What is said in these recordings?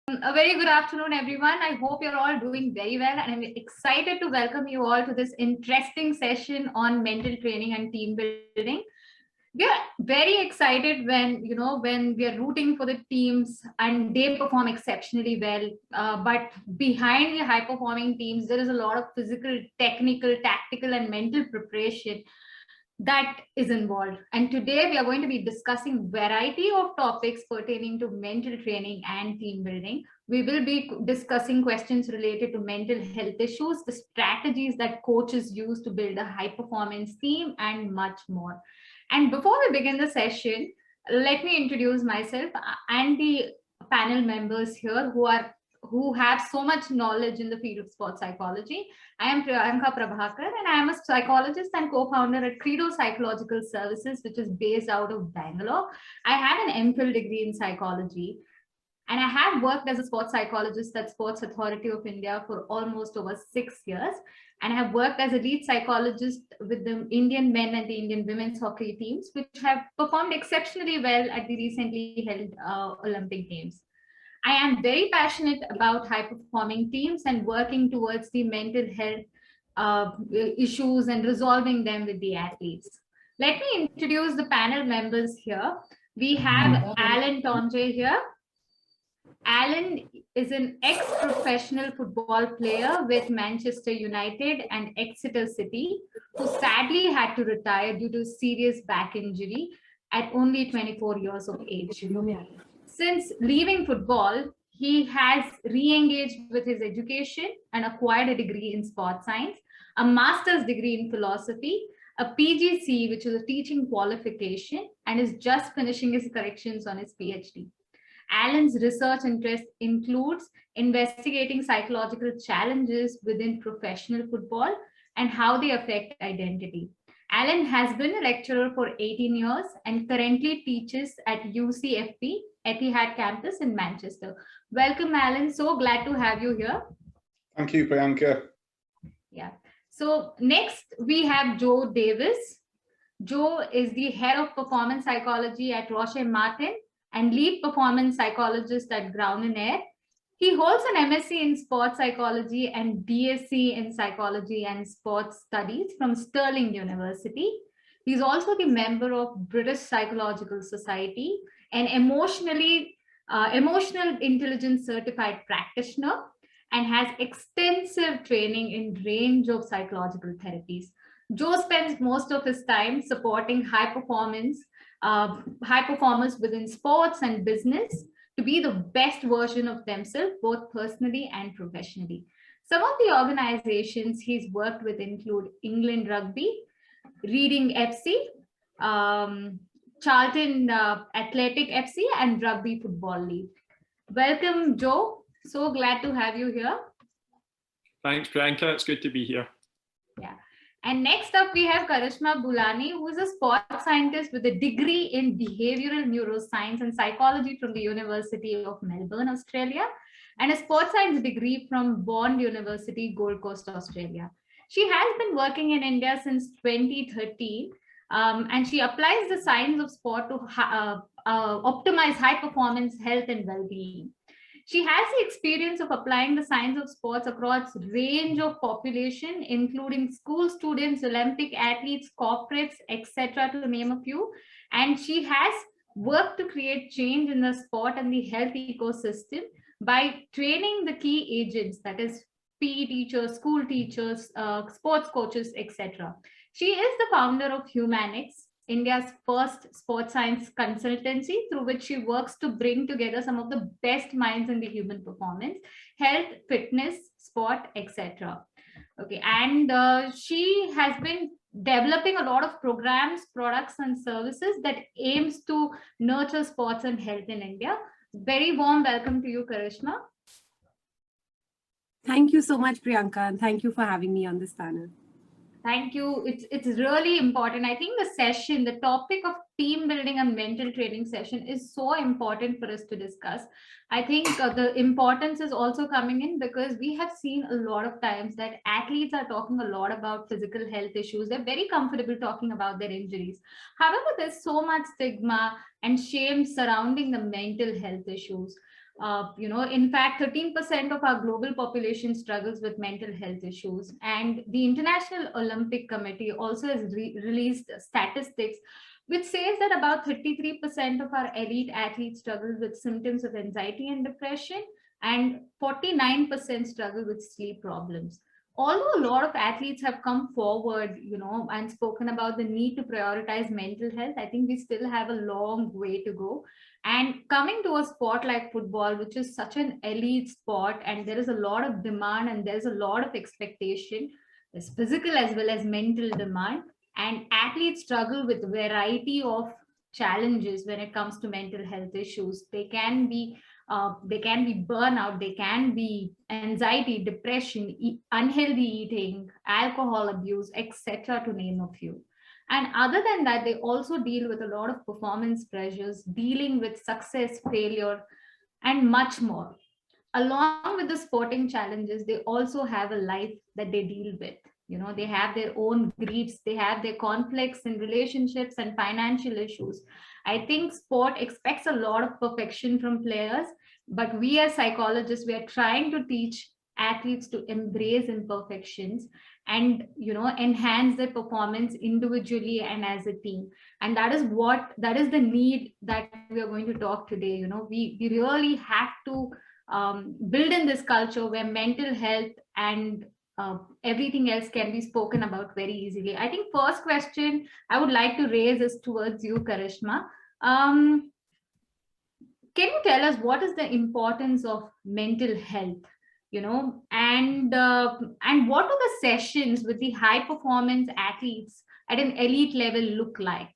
A very good afternoon, everyone. I hope you're all doing very well, and I'm excited to welcome you all to this interesting session on mental training and team building. We are very excited when we are rooting for the teams and they perform exceptionally well. But behind the high performing teams, there is a lot of physical, technical, tactical, and mental preparation that is involved. And today we are going to be discussing variety of topics pertaining to mental training and team building. We will be discussing questions related to mental health issues, the strategies that coaches use to build a high performance team, and much more. And before we begin the session, let me introduce myself and the panel members here who have so much knowledge in the field of sports psychology. I am Priyanka Prabhakar, and I am a psychologist and co-founder at Credo Psychological Services, which is based out of Bangalore. I have an MPhil degree in psychology, and I have worked as a sports psychologist at Sports Authority of India for almost over 6 years. And I have worked as a lead psychologist with the Indian men and the Indian women's hockey teams, which have performed exceptionally well at the recently held Olympic Games. I am very passionate about high-performing teams and working towards the mental health issues and resolving them with the athletes. Let me introduce the panel members here. We have Alan Tonge here. Alan is an ex-professional football player with Manchester United and Exeter City, who sadly had to retire due to serious back injury at only 24 years of age. Since leaving football, he has re-engaged with his education and acquired a degree in sports science, a master's degree in philosophy, a PGC, which is a teaching qualification, and is just finishing his corrections on his PhD. Alan's research interest includes investigating psychological challenges within professional football and how they affect identity. Alan has been a lecturer for 18 years and currently teaches at UCFB, Etihad campus in Manchester. Welcome, Alan. So glad to have you here. Thank you, Priyanka. Yeah. So next we have Joe Davis. Joe is the head of performance psychology at Roche and lead performance psychologist at Ground and Air. He holds an MSc in sports psychology and BSc in psychology and sports studies from Stirling University. He's also the member of British Psychological Society, an emotional intelligence certified practitioner, and has extensive training in range of psychological therapies. Joe spends most of his time supporting high performers within sports and business to be the best version of themselves, both personally and professionally. Some of the organizations he's worked with include England Rugby, Reading FC, Charlton Athletic FC, and Rugby Football League. Welcome, Joe. So glad to have you here. Thanks, Priyanka. It's good to be here. Yeah. And next up, we have Karishma Boolani, who is a sports scientist with a degree in behavioral neuroscience and psychology from the University of Melbourne, Australia, and a sports science degree from Bond University, Gold Coast, Australia. She has been working in India since 2013, and she applies the science of sport to optimize high performance, health, and well-being. She has the experience of applying the science of sports across a range of population, including school students, Olympic athletes, corporates, etc., to name a few. And she has worked to create change in the sport and the health ecosystem by training the key agents, that is PE teachers, school teachers, sports coaches, etc. She is the founder of HUMANICS, India's first sports science consultancy, through which she works to bring together some of the best minds in the human performance, health, fitness, sport, etc. Okay, and she has been developing a lot of programs, products, and services that aims to nurture sports and health in India. Very warm welcome to you, Karishma. Thank you so much, Priyanka, and thank you for having me on this panel. Thank you. It's really important. I think the topic of team building and mental training session is so important for us to discuss. I think the importance is also coming in because we have seen a lot of times that athletes are talking a lot about physical health issues. They're very comfortable talking about their injuries. However, there's so much stigma and shame surrounding the mental health issues. In fact, 13% of our global population struggles with mental health issues. And the International Olympic Committee also has released statistics which says that about 33% of our elite athletes struggle with symptoms of anxiety and depression, and 49% struggle with sleep problems. Although a lot of athletes have come forward, and spoken about the need to prioritize mental health, I think we still have a long way to go. And coming to a sport like football, which is such an elite sport, and there is a lot of demand and there's a lot of expectation, there's physical as well as mental demand, and athletes struggle with variety of challenges when it comes to mental health issues. They can be burnout, they can be anxiety, depression, unhealthy eating, alcohol abuse, etc., to name a few. And other than that, they also deal with a lot of performance pressures, dealing with success, failure, and much more. Along with the sporting challenges, they also have a life that they deal with. They have their own griefs, they have their conflicts in relationships and financial issues. I think sport expects a lot of perfection from players, but we as psychologists, we are trying to teach athletes to embrace imperfections and enhance their performance individually and as a team. And that is the need that we are going to talk today. We really have to build in this culture where mental health and everything else can be spoken about very easily. I think first question I would like to raise is towards you, Karishma. Can you tell us what is the importance of mental health? And what do the sessions with the high performance athletes at an elite level look like?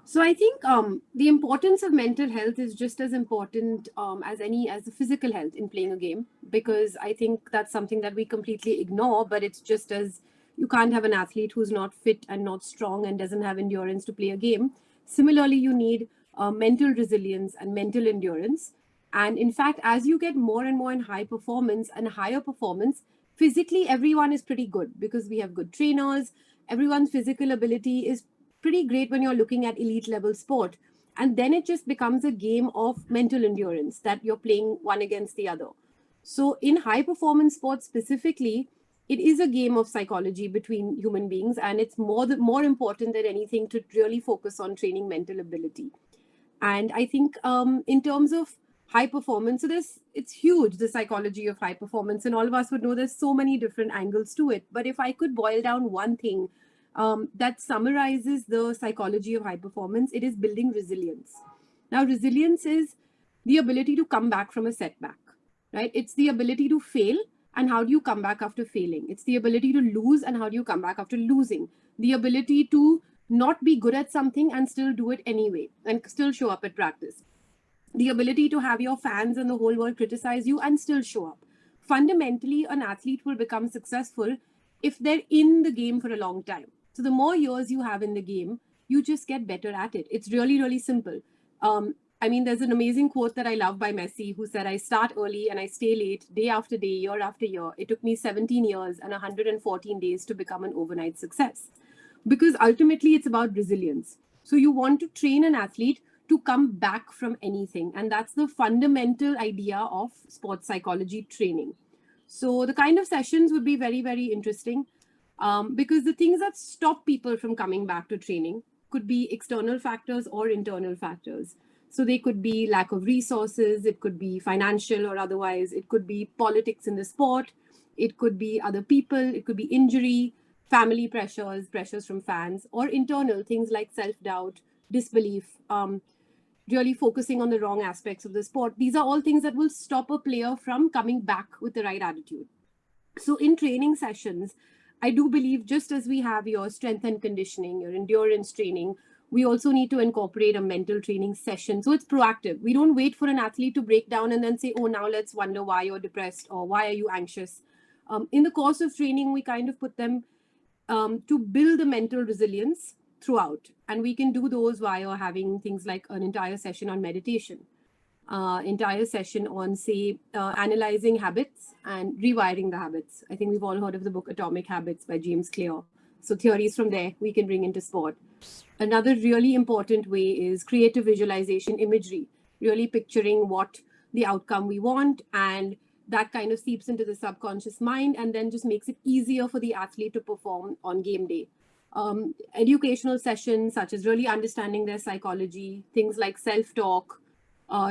So I think the importance of mental health is just as important as the physical health in playing a game, because I think that's something that we completely ignore, but it's just as you can't have an athlete who's not fit and not strong and doesn't have endurance to play a game. Similarly, you need mental resilience and mental endurance. And in fact, as you get more and more in high performance and higher performance, physically, everyone is pretty good because we have good trainers. Everyone's physical ability is pretty great when you're looking at elite level sport. And then it just becomes a game of mental endurance that you're playing one against the other. So in high performance sports specifically, it is a game of psychology between human beings. And it's more important than anything to really focus on training mental ability. And I think in terms of high performance, so it's huge, the psychology of high performance. And all of us would know there's so many different angles to it. But if I could boil down one thing that summarizes the psychology of high performance, it is building resilience. Now, resilience is the ability to come back from a setback, right? It's the ability to fail and how do you come back after failing? It's the ability to lose and how do you come back after losing? The ability to not be good at something and still do it anyway and still show up at practice. The ability to have your fans and the whole world criticize you and still show up. Fundamentally, an athlete will become successful if they're in the game for a long time. So the more years you have in the game, you just get better at it. It's really, really simple. There's an amazing quote that I love by Messi, who said, I start early and I stay late, day after day, year after year. It took me 17 years and 114 days to become an overnight success. Because ultimately, it's about resilience. So you want to train an athlete to come back from anything. And that's the fundamental idea of sports psychology training. So the kind of sessions would be very, very interesting. Because the things that stop people from coming back to training could be external factors or internal factors. So they could be lack of resources, it could be financial or otherwise, it could be politics in the sport, it could be other people, it could be injury, family pressures from fans, or internal things like self-doubt, disbelief, really focusing on the wrong aspects of the sport. These are all things that will stop a player from coming back with the right attitude. So in training sessions, I do believe just as we have your strength and conditioning, your endurance training, we also need to incorporate a mental training session. So it's proactive. We don't wait for an athlete to break down and then say, oh, now let's wonder why you're depressed or why are you anxious. In the course of training, we kind of put them to build the mental resilience throughout. And we can do those via having things like an entire session on meditation, entire session on, say, analyzing habits and rewiring the habits. I think we've all heard of the book Atomic Habits by James Clear. So theories from there we can bring into sport. Another really important way is creative visualization imagery. really picturing what the outcome we want, and that kind of seeps into the subconscious mind and then just makes it easier for the athlete to perform on game day. Educational sessions such as really understanding their psychology, things like self-talk,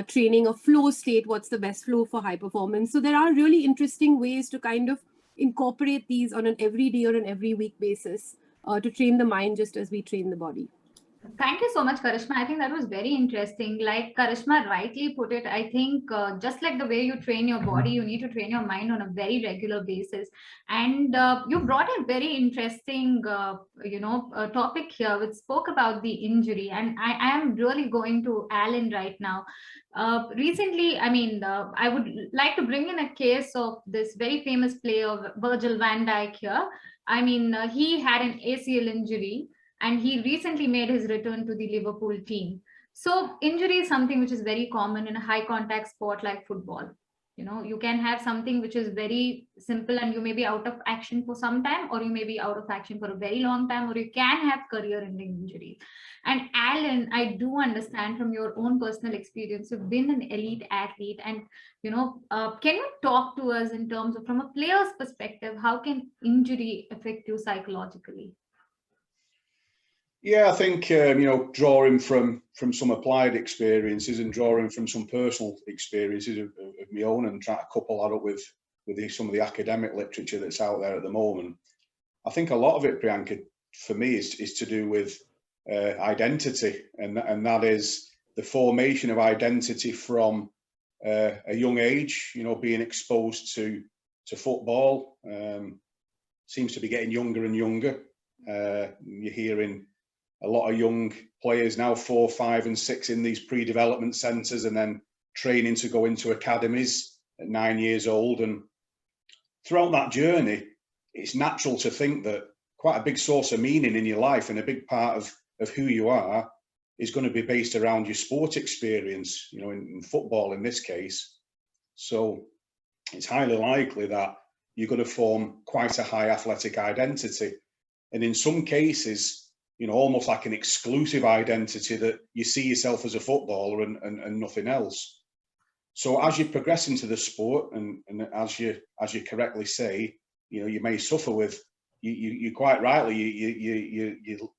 training a flow state, what's the best flow for high performance. So there are really interesting ways to kind of incorporate these on an everyday or an every week basis to train the mind just as we train the body. Thank you so much, Karishma. I think that was very interesting. Like Karishma rightly put it, I think just like the way you train your body, you need to train your mind on a very regular basis. And you brought a very interesting, topic here, which spoke about the injury. And I am really going to Alan right now. Recently, I would like to bring in a case of this very famous player, Virgil van Dijk here. He had an ACL injury, and he recently made his return to the Liverpool team. So injury is something which is very common in a high contact sport like football. You can have something which is very simple and you may be out of action for some time, or you may be out of action for a very long time, or you can have career ending injuries. And Alan, I do understand from your own personal experience, you've been an elite athlete, and can you talk to us in terms of, from a player's perspective, how can injury affect you psychologically? Yeah, I think drawing from some applied experiences and drawing from some personal experiences of my own, and trying to couple that up with some of the academic literature that's out there at the moment. I think a lot of it, Priyanka, for me is to do with identity, and that is the formation of identity from a young age. Being exposed to football seems to be getting younger and younger. You're hearing a lot of young players now, 4, 5 and 6 in these pre-development centres, and then training to go into academies at 9 years old. And throughout that journey, it's natural to think that quite a big source of meaning in your life and a big part of who you are is going to be based around your sport experience, in football in this case. So it's highly likely that you're going to form quite a high athletic identity. And in some cases, almost like an exclusive identity, that you see yourself as a footballer and nothing else. So as you progress into the sport, and as you correctly say, you may suffer with, you quite rightly, you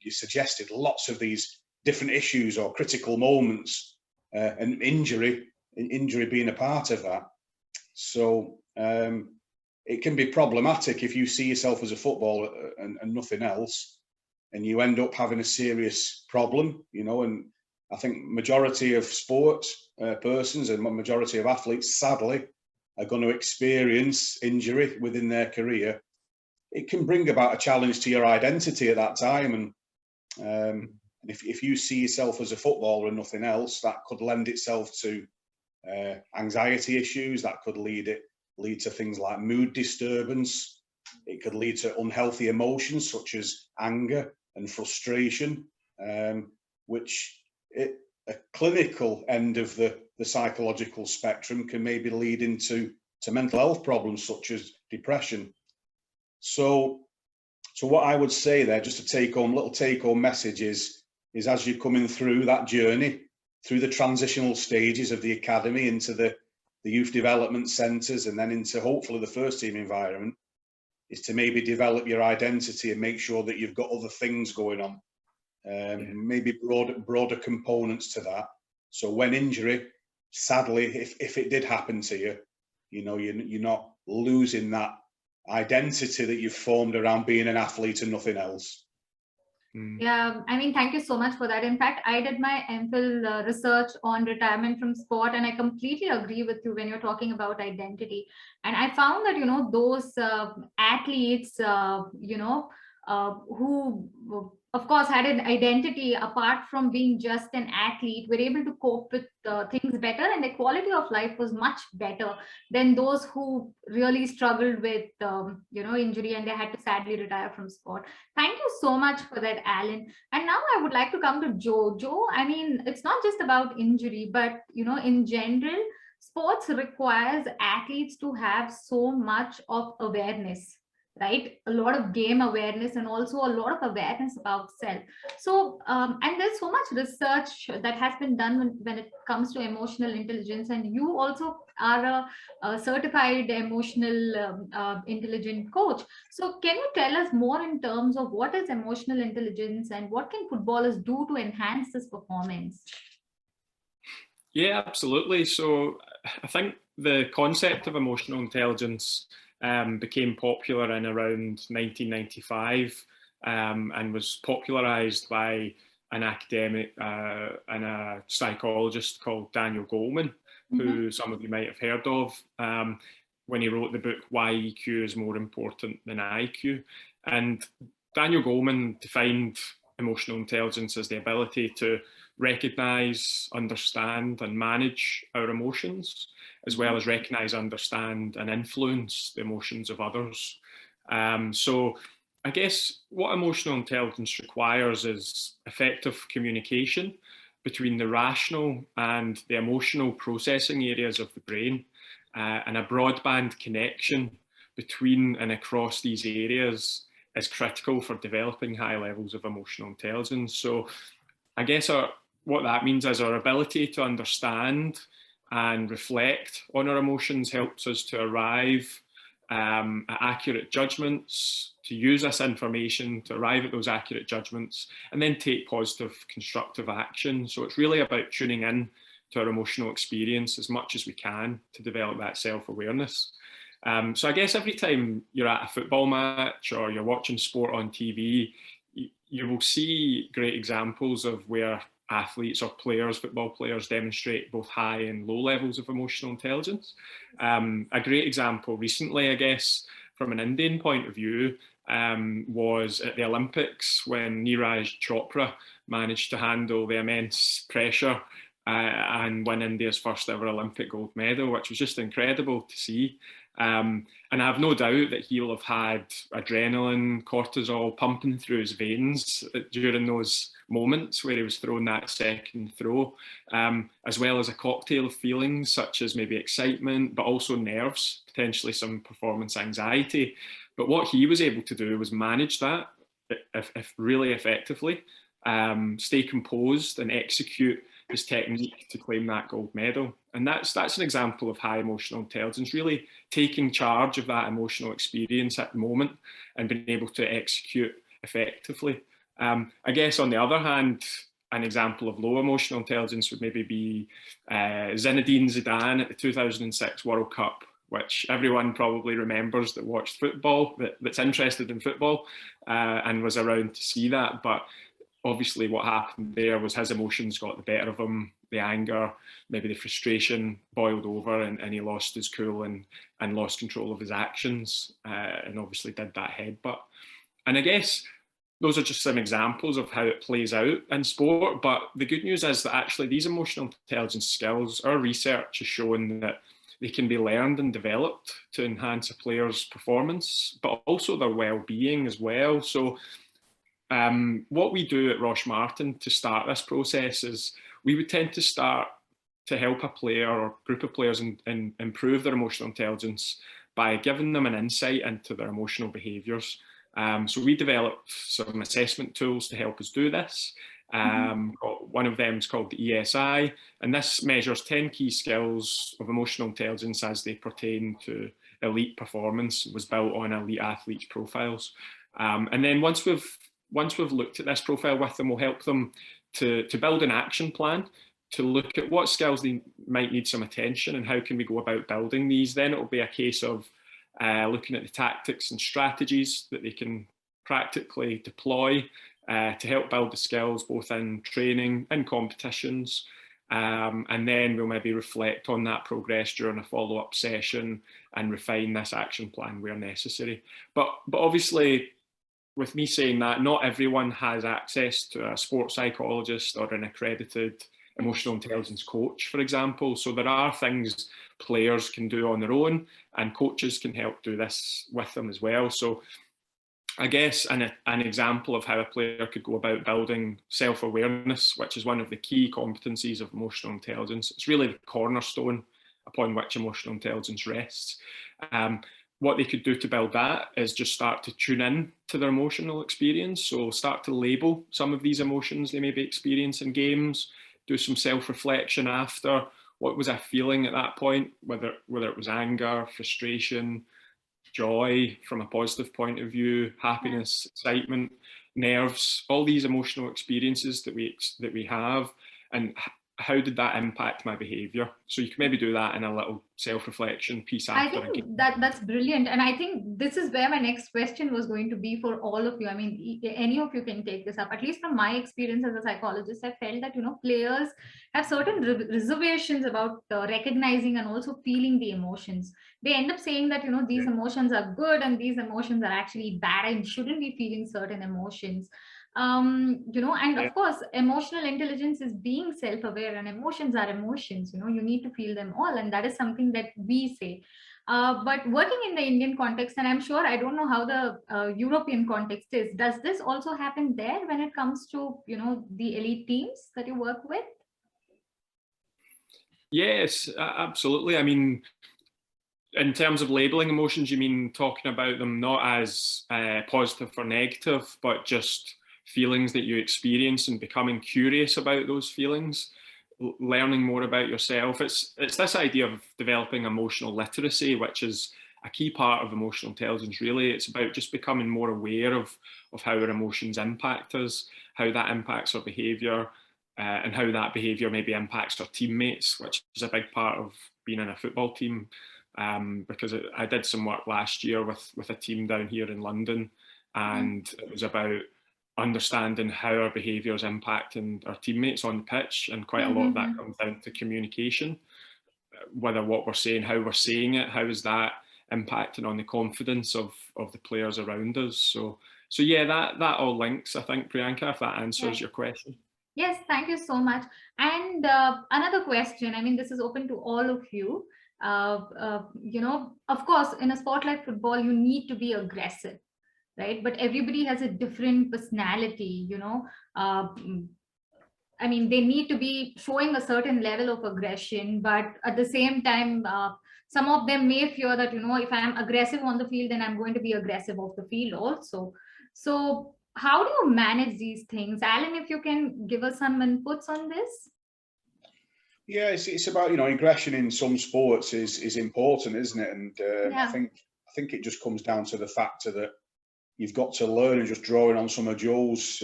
suggested lots of these different issues or critical moments, and injury being a part of that. So it can be problematic if you see yourself as a footballer and nothing else, and you end up having a serious problem, and I think majority of sports persons and majority of athletes, sadly, are going to experience injury within their career. It can bring about a challenge to your identity at that time, and if you see yourself as a footballer and nothing else, that could lend itself to anxiety issues. That could lead to things like mood disturbance. It could lead to unhealthy emotions such as anger and frustration, which a clinical end of the psychological spectrum can maybe lead into mental health problems such as depression. So what I would say there, just a little take-home message is as you're coming through that journey, through the transitional stages of the academy into the youth development centres, and then into hopefully the first team environment, is to maybe develop your identity and make sure that you've got other things going on, maybe broader components to that. So when injury, sadly, if it did happen to you, you're not losing that identity that you've formed around being an athlete and nothing else. Yeah, thank you so much for that. In fact, I did my MPhil research on retirement from sport, and I completely agree with you when you're talking about identity. And I found that, those athletes, who of course had an identity apart from being just an athlete, were able to cope with things better, and their quality of life was much better than those who really struggled with injury, and they had to sadly retire from sport. Thank you so much for that, Alan. And now I would like to come to Joe. Joe, it's not just about injury, but in general, sports requires athletes to have so much of awareness. right? A lot of game awareness and also a lot of awareness about self. So, and there's so much research that has been done when it comes to emotional intelligence. And you also are a certified emotional intelligent coach. So, can you tell us more in terms of what is emotional intelligence and what can footballers do to enhance this performance? Yeah, absolutely. So I think the concept of emotional intelligence became popular in around 1995 and was popularized by an academic and a psychologist called Daniel Goleman, who some of you might have heard of, when he wrote the book Why EQ is More Important Than IQ. And Daniel Goleman defined emotional intelligence as the ability to recognize, understand, and manage our emotions, as well as recognize, understand, and influence the emotions of others. So I guess what emotional intelligence requires is effective communication between the rational and the emotional processing areas of the brain, and a broadband connection between and across these areas is critical for developing high levels of emotional intelligence. So I guess what that means is our ability to understand and reflect on our emotions helps us to arrive at accurate judgments, to use this information to arrive at those accurate judgments, and then take positive, constructive action. So it's really about tuning in to our emotional experience as much as we can to develop that self-awareness. So I guess every time you're at a football match or you're watching sport on TV, you will see great examples of where athletes or players, football players, demonstrate both high and low levels of emotional intelligence. A great example recently, I guess, from an Indian point of view, was at the Olympics when Neeraj Chopra managed to handle the immense pressure and win India's first ever Olympic gold medal, which was just incredible to see. And I have no doubt that he'll have had adrenaline, cortisol pumping through his veins during those moments where he was throwing that second throw, as well as a cocktail of feelings such as maybe excitement, but also nerves, potentially some performance anxiety. But what he was able to do was manage that if really effectively, stay composed and execute his technique to claim that gold medal. And that's an example of high emotional intelligence, really taking charge of that emotional experience at the moment and being able to execute effectively. I guess on the other hand, an example of low emotional intelligence would maybe be Zinedine Zidane at the 2006 World Cup, which everyone probably remembers that watched football, that's interested in football and was around to see that. But obviously what happened there was his emotions got the better of him, the anger, maybe the frustration boiled over, and he lost his cool and lost control of his actions, and obviously did that headbutt. And I guess those are just some examples of how it plays out in sport. But the good news is that actually these emotional intelligence skills, our research has shown that they can be learned and developed to enhance a player's performance, but also their well-being as well. So what we do at Roche Martin to start this process is we would tend to start to help a player or group of players and improve their emotional intelligence by giving them an insight into their emotional behaviours. So we developed some assessment tools to help us do this. One of them is called the ESI, and this measures 10 key skills of emotional intelligence as they pertain to elite performance. It was built on elite athletes' profiles. And then once we've looked at this profile with them, we'll help them to build an action plan to look at what skills they might need some attention and how can we go about building these. Then it'll be a case of looking at the tactics and strategies that they can practically deploy to help build the skills both in training and competitions. And then we'll maybe reflect on that progress during a follow-up session and refine this action plan where necessary. But obviously, with me saying that, not everyone has access to a sports psychologist or an accredited emotional intelligence coach, for example. So there are things players can do on their own, and coaches can help do this with them as well. So I guess an example of how a player could go about building self-awareness, which is one of the key competencies of emotional intelligence. It's really the cornerstone upon which emotional intelligence rests. what they could do to build that is just start to tune in to their emotional experience. So start to label some of these emotions they may be experiencing games, do some self-reflection after. What was I feeling at that point? Whether it was anger, frustration, joy from a positive point of view, happiness, excitement, nerves, all these emotional experiences that we have, and how did that impact my behavior? So you can maybe do that in a little self-reflection piece after. I think that's brilliant. And I think this is where my next question was going to be for all of you. I mean, any of you can take this up. At least from my experience as a psychologist, I felt that, players have certain reservations about recognizing and also feeling the emotions. They end up saying that, these emotions are good and these emotions are actually bad. I shouldn't be feeling certain emotions. And of course, emotional intelligence is being self-aware, and emotions are emotions. You need to feel them all, and that is something that we say. But working in the Indian context, and I'm sure, I don't know how the European context is, does this also happen there when it comes to the elite teams that you work with? Yes, absolutely. I mean, in terms of labeling emotions, you mean talking about them not as positive or negative, but just feelings that you experience and becoming curious about those feelings, learning more about yourself. It's this idea of developing emotional literacy, which is a key part of emotional intelligence, really. It's about just becoming more aware of how our emotions impact us, how that impacts our behaviour, and how that behaviour maybe impacts our teammates, which is a big part of being in a football team. Because I did some work last year with a team down here in London, and it was about understanding how our behaviour is impacting our teammates on the pitch, and quite a lot of that comes down to communication, whether what we're saying, how we're saying it, how is that impacting on the confidence of the players around us. So yeah, that all links, I think, Priyanka, if that answers your question. Yes, thank you so much. And another question, I mean, this is open to all of you. Of course, in a sport like football, you need to be aggressive, right? But everybody has a different personality, I mean, they need to be showing a certain level of aggression, but at the same time, some of them may fear that, if I'm aggressive on the field, then I'm going to be aggressive off the field also. So how do you manage these things? Alan, if you can give us some inputs on this. Yeah, it's about, aggression in some sports is important, isn't it? And I think it just comes down to the factor that you've got to learn, and just drawing on some of Joe's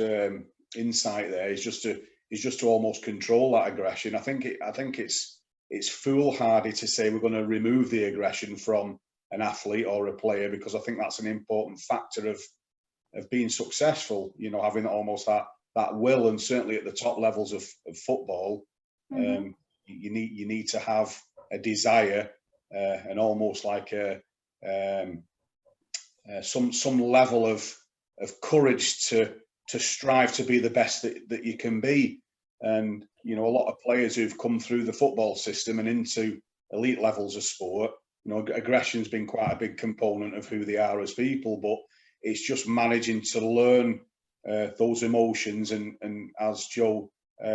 insight there is just to almost control that aggression. I think it's foolhardy to say we're going to remove the aggression from an athlete or a player, because I think that's an important factor of being successful. Having almost that will, and certainly at the top levels of football, you need to have a desire and almost like some level of courage to strive to be the best that you can be. And a lot of players who've come through the football system and into elite levels of sport, aggression's been quite a big component of who they are as people. But it's just managing to learn those emotions, and as Joe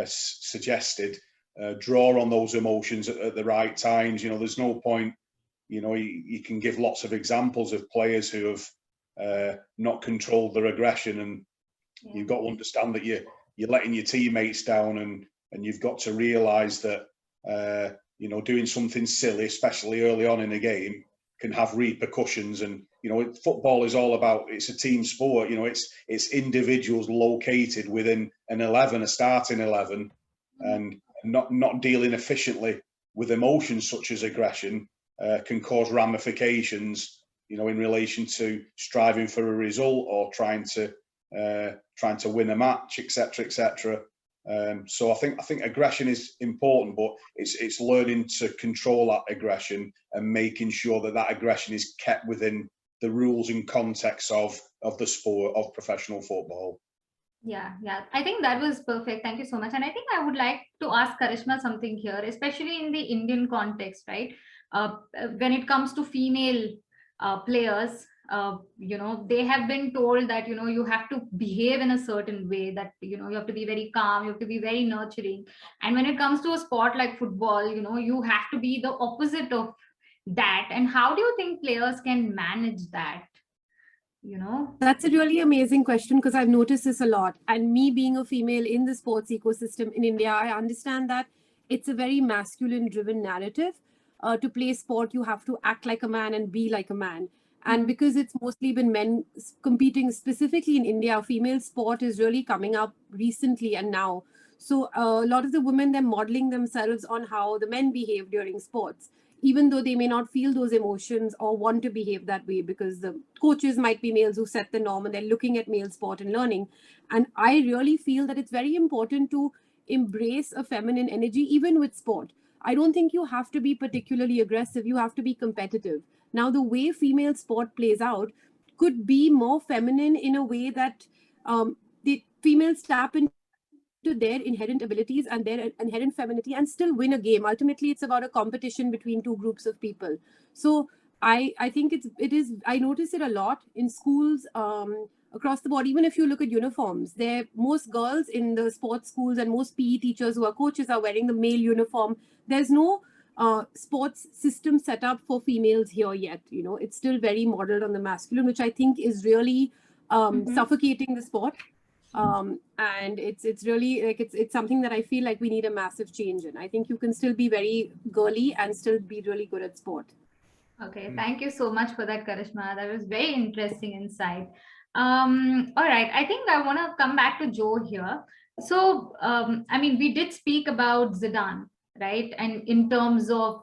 suggested, draw on those emotions at the right times. There's no point, you can give lots of examples of players who have not controlled their aggression, and you've got to understand that you're letting your teammates down, and you've got to realise that doing something silly, especially early on in a game, can have repercussions. And football is all about, it's a team sport. It's individuals located within an 11, a starting 11, and not dealing efficiently with emotions such as aggression can cause ramifications, in relation to striving for a result or trying to win a match, etc., etc. So I think aggression is important, but it's learning to control that aggression and making sure that aggression is kept within the rules and context of the sport of professional football. Yeah, I think that was perfect. Thank you so much. And I think I would like to ask Karishma something here, especially in the Indian context, right? When it comes to female players, they have been told that, you have to behave in a certain way, that, you have to be very calm, you have to be very nurturing. And when it comes to a sport like football, you have to be the opposite of that, and how do you think players can manage that? That's a really amazing question, because I've noticed this a lot. And me being a female in the sports ecosystem in India, I understand that it's a very masculine driven narrative. To play sport, you have to act like a man and be like a man. And because it's mostly been men competing specifically in India, female sport is really coming up recently and now. So a lot of the women, they're modeling themselves on how the men behave during sports, even though they may not feel those emotions or want to behave that way, because the coaches might be males who set the norm and they're looking at male sport and learning. And I really feel that it's very important to embrace a feminine energy, even with sport. I don't think you have to be particularly aggressive. You have to be competitive. Now, the way female sport plays out could be more feminine in a way that the females tap into their inherent abilities and their inherent femininity and still win a game. Ultimately, it's about a competition between two groups of people. So I think it is. I notice it a lot in schools across the board. Even if you look at uniforms, most girls in the sports schools and most PE teachers who are coaches are wearing the male uniform. There's no sports system set up for females here yet. It's still very modeled on the masculine, which I think is really suffocating the sport. And it's really like it's something that I feel like we need a massive change in. I think you can still be very girly and still be really good at sport. Okay, thank you so much for that, Karishma. That was very interesting insight. All right, I think I want to come back to Joe here. So, I mean, we did speak about Zidane, right? And in terms of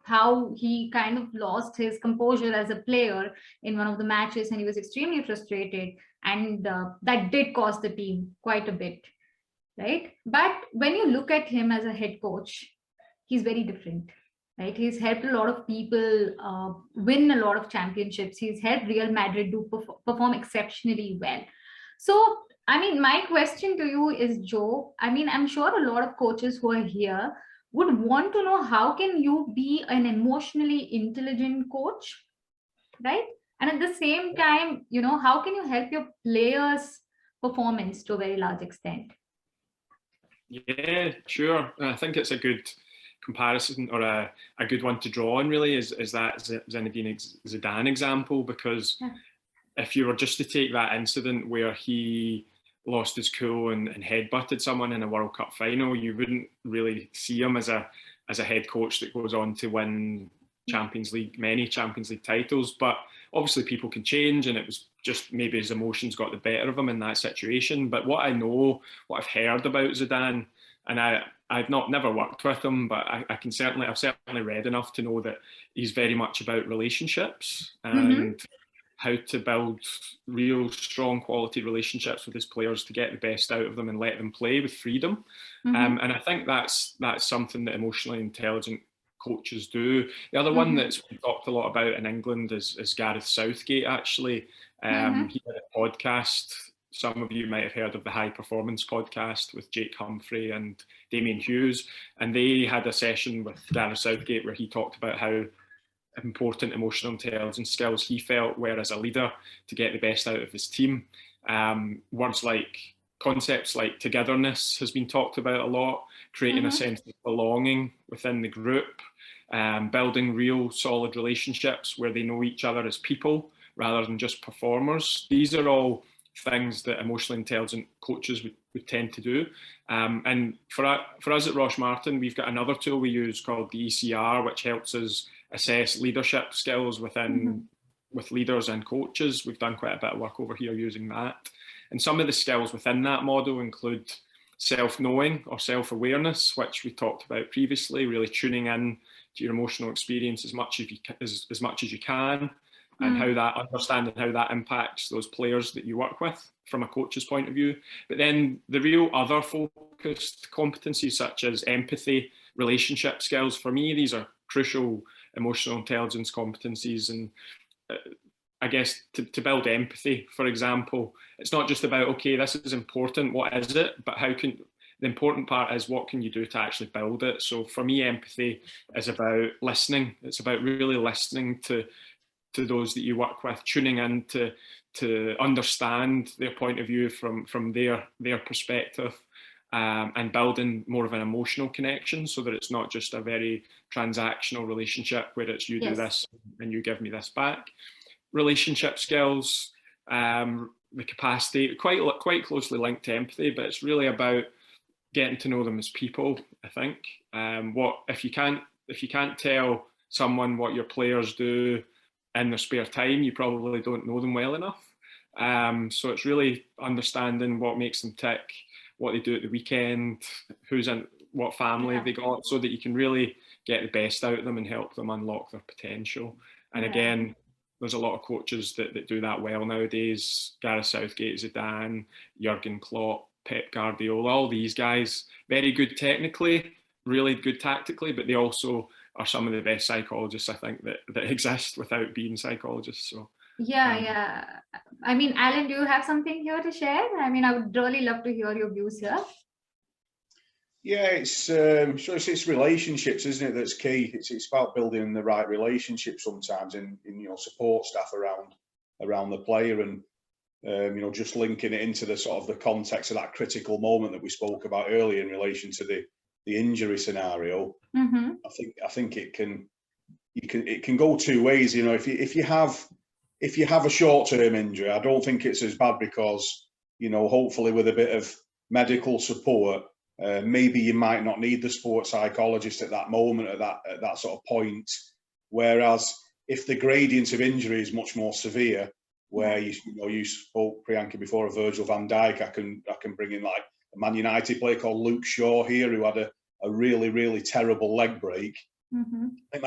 how he kind of lost his composure as a player in one of the matches, and he was extremely frustrated, and that did cost the team quite a bit, right? But when you look at him as a head coach, he's very different, right? He's helped a lot of people win a lot of championships. He's helped Real Madrid perform exceptionally well. So, I mean, my question to you is, Joe, I mean, I'm sure a lot of coaches who are here would want to know, how can you be an emotionally intelligent coach, right? And at the same time, how can you help your players' performance to a very large extent? Yeah, sure. I think it's a good comparison, or a good one to draw on, really, is that Zinedine Zidane example, because if you were just to take that incident where he lost his cool and headbutted someone in a World Cup final, you wouldn't really see him as a head coach that goes on to win many Champions League titles. But obviously people can change, and it was just maybe his emotions got the better of him in that situation. But what I've heard about Zidane, and I've never worked with him, but I've certainly read enough to know that he's very much about relationships and how to build real strong quality relationships with his players to get the best out of them and let them play with freedom. And I think that's something that emotionally intelligent coaches do. The other one that's been talked a lot about in England is Gareth Southgate, actually. He had a podcast. Some of you might have heard of the High Performance podcast with Jake Humphrey and Damien Hughes. And they had a session with Gareth Southgate where he talked about how important emotional intelligence skills he felt were as a leader to get the best out of his team. Concepts like togetherness has been talked about a lot, creating a sense of belonging within the group, building real solid relationships where they know each other as people rather than just performers. These are all things that emotionally intelligent coaches would tend to do. And for us at Roche Martin, we've got another tool we use called the ECR, which helps us assess leadership skills with leaders and coaches. We've done quite a bit of work over here using that. And some of the skills within that model include self-knowing or self-awareness, which we talked about previously, really tuning in to your emotional experience as much as you can, and understanding how that impacts those players that you work with from a coach's point of view. But then the real other focused competencies such as empathy, relationship skills, for me, these are crucial emotional intelligence competencies. And I guess to build empathy, for example, it's not just about, okay, this is important, what is it? But the important part is, what can you do to actually build it? So for me, empathy is about listening. It's about really listening to those that you work with, tuning in to understand their point of view from their perspective. and building more of an emotional connection, so that it's not just a very transactional relationship where it's you do this and you give me this back. Relationship skills, the capacity, quite closely linked to empathy, but it's really about getting to know them as people, I think. If you can't tell someone what your players do in their spare time, you probably don't know them well enough. So it's really understanding what makes them tick, what they do at the weekend, who's in, what family have they got, so that you can really get the best out of them and help them unlock their potential. And again, there's a lot of coaches that do that well nowadays. Gareth Southgate, Zidane, Jurgen Klopp, Pep Guardiola, all these guys, very good technically, really good tactically, but they also are some of the best psychologists, I think, that exist without being psychologists. So yeah. I mean, Alan, do you have something here to share? I mean, I would really love to hear your views here. Yeah, it's relationships, isn't it? That's key. It's about building the right relationships sometimes in support staff around the player, and just linking it into the sort of the context of that critical moment that we spoke about earlier in relation to the injury scenario. Mm-hmm. I think it can go two ways. If you have a short-term injury, I don't think it's as bad, because hopefully with a bit of medical support, maybe you might not need the sports psychologist at that moment, at that sort of point. Whereas if the gradient of injury is much more severe, where you spoke, Priyanka, before of Virgil van Dijk, I can bring in like a Man United player called Luke Shaw here, who had a really, really terrible leg break. Mm-hmm. I think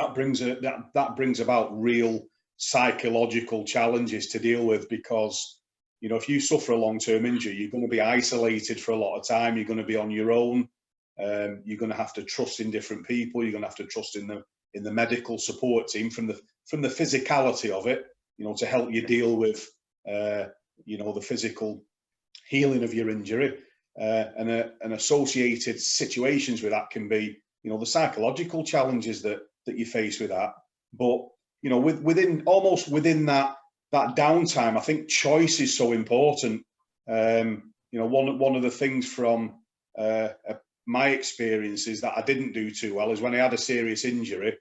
that brings about real psychological challenges to deal with, because if you suffer a long-term injury, you're going to be isolated for a lot of time. You're going to be on your own. You're going to have to trust in different people. You're going to have to trust in the medical support team from the physicality of it, to help you deal with the physical healing of your injury, and associated situations with that can be the psychological challenges that you face with that. But within that downtime, I think choice is so important. One of the things from my experience is that I didn't do too well is when I had a serious injury,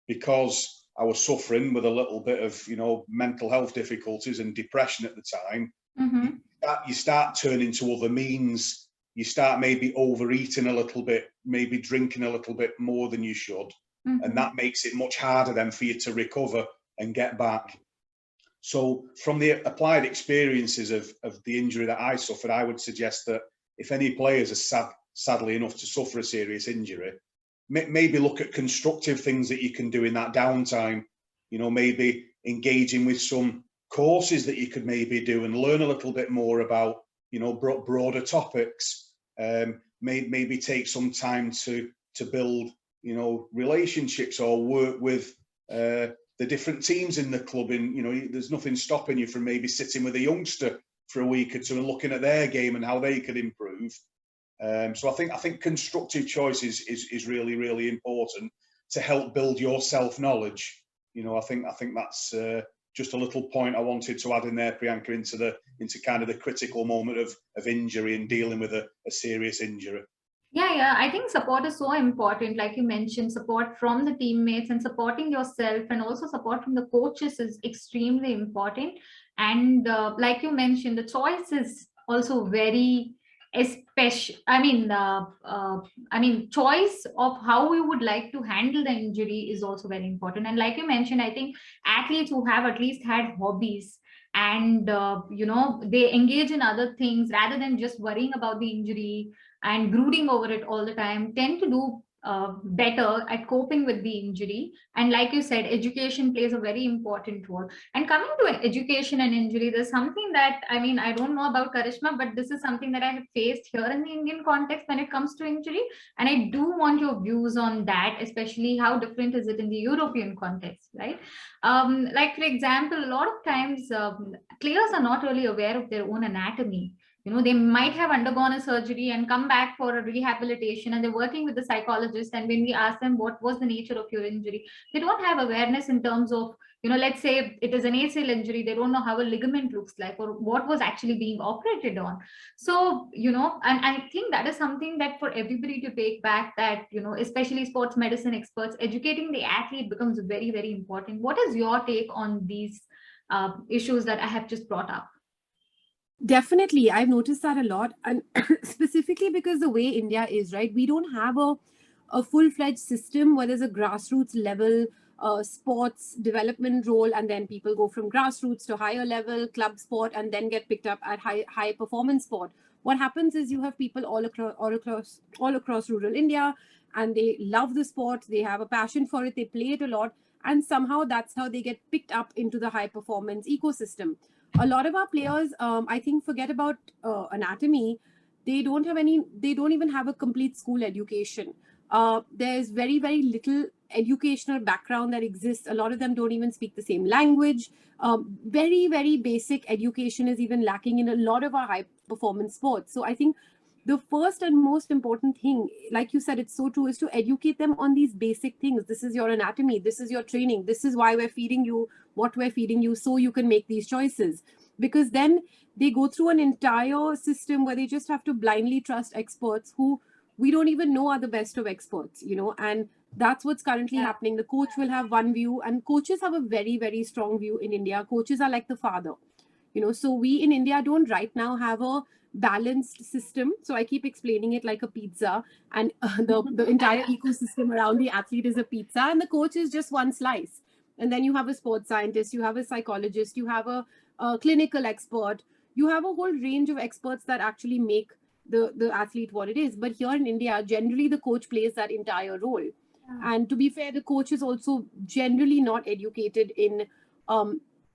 because I was suffering with a little bit of mental health difficulties and depression at the time. Mm-hmm. You start turning to other means. You start maybe overeating a little bit, maybe drinking a little bit more than you should. Mm-hmm. And that makes it much harder then for you to recover and get back. So from the applied experiences of the injury that I suffered, I would suggest that if any players are sadly enough to suffer a serious injury, maybe look at constructive things that you can do in that downtime. Maybe engaging with some courses that you could maybe do and learn a little bit more about, broader topics. Maybe take some time to build, relationships, or work with the different teams in the club. And there's nothing stopping you from maybe sitting with a youngster for a week or two and looking at their game and how they could improve. So I think constructive choice is really, really important to help build your self-knowledge. I think that's just a little point I wanted to add in there, Priyanka, into kind of the critical moment of injury and dealing with a serious injury. Yeah, I think support is so important. Like you mentioned, support from the teammates and supporting yourself, and also support from the coaches is extremely important. And like you mentioned, the choice is also very especially. Choice of how we would like to handle the injury is also very important. And like you mentioned, I think athletes who have at least had hobbies and they engage in other things rather than just worrying about the injury and brooding over it all the time, tend to do better at coping with the injury. And like you said, education plays a very important role. And coming to education and injury, there's something that, I don't know about Karishma, but this is something that I have faced here in the Indian context when it comes to injury. And I do want your views on that, especially how different is it in the European context, right? Like, for example, a lot of times players are not really aware of their own anatomy. they might have undergone a surgery and come back for a rehabilitation, and they're working with the psychologist. And when we ask them what was the nature of your injury, they don't have awareness in terms of, let's say it is an ACL injury, they don't know how a ligament looks like or what was actually being operated on. So, and I think that is something that for everybody to take back, that, especially sports medicine experts, educating the athlete becomes very, very important. What is your take on these issues that I have just brought up? Definitely. I've noticed that a lot. And specifically because the way India is, right, we don't have a full-fledged system where there's a grassroots level sports development role, and then people go from grassroots to higher level club sport and then get picked up at high performance sport. What happens is you have people all across rural India, and they love the sport, they have a passion for it, they play it a lot, and somehow that's how they get picked up into the high performance ecosystem. A lot of our players, I think, forget about anatomy. They don't even have a complete school education. There's very, very little educational background that exists. A lot of them don't even speak the same language. Very, very basic education is even lacking in a lot of our high performance sports. So I think the first and most important thing, like you said, it's so true, is to educate them on these basic things. This is your anatomy. This is your training. This is why we're feeding you what we're feeding you, so you can make these choices. Because then they go through an entire system where they just have to blindly trust experts who we don't even know are the best of experts, and that's what's currently happening. The coach will have one view, and coaches have a very, very strong view in India. Coaches are like the father, so we in India don't right now have a balanced system. So I keep explaining it like a pizza, and the entire ecosystem around the athlete is a pizza, and the coach is just one slice. And then you have a sports scientist, you have a psychologist, you have a clinical expert, you have a whole range of experts that actually make the athlete what it is. But here in India, generally the coach plays that entire role. And to be fair, the coach is also generally not educated in